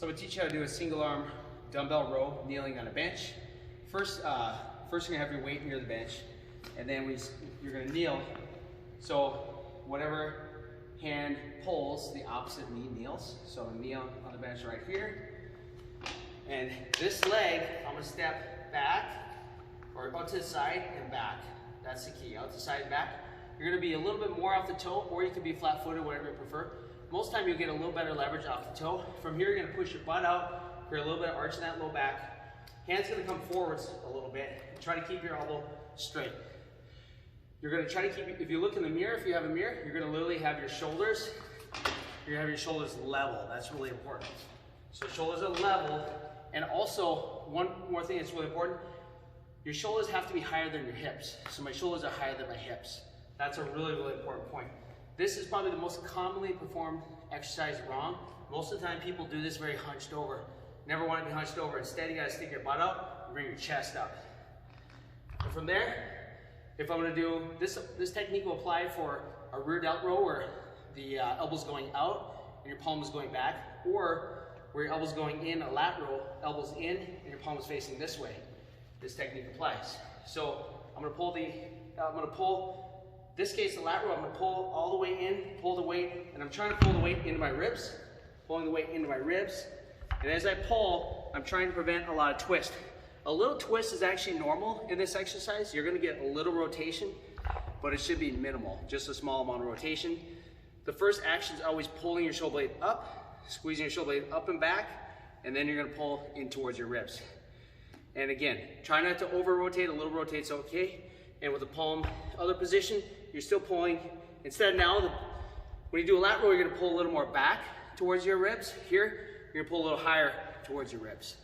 So I'm going to teach you how to do a single arm dumbbell row kneeling on a bench. First you're going to have your weight near the bench, and then you're going to kneel. So whatever hand pulls, the opposite knee kneels. So I'm kneel on the bench right here. And this leg, I'm going to step back, or out to the side and back. That's the key, out to the side and back. You're going to be a little bit more off the toe, or you can be flat-footed, whatever you prefer. Most time you'll get a little better leverage off the toe. From here, you're going to push your butt out, create a little bit of arch in that low back. Hands going to come forwards a little bit. Try to keep your elbow straight. You're going to try to keep, if you look in the mirror, if you have a mirror, you're going to literally have your shoulders, level. That's really important. So shoulders are level, and also one more thing that's really important, your shoulders have to be higher than your hips. So my shoulders are higher than my hips. That's a really, really important point. This is probably the most commonly performed exercise wrong. Most of the time people do this very hunched over. Never want to be hunched over. Instead, you got to stick your butt out and bring your chest up. And from there, if I'm going to do this technique will apply for a rear delt row where the elbow's going out and your palm is going back, or where your elbow's going in, a lat row, elbows in and your palm is facing this way. This technique applies. So I'm going to pull, this case the lat row, I'm going to pull all the way in, pull the weight, and I'm trying to pull the weight into my ribs, pulling the weight into my ribs. And as I pull, I'm trying to prevent a lot of twist. A little twist is actually normal in this exercise. You're going to get a little rotation, but it should be minimal, just a small amount of rotation. The first action is always pulling your shoulder blade up, squeezing your shoulder blade up and back, and then you're going to pull in towards your ribs. And again, try not to over rotate, a little rotate's okay. And with the palm other position, you're still pulling. Instead now, when you do a lat row, you're gonna pull a little more back towards your ribs. Here, you're gonna pull a little higher towards your ribs.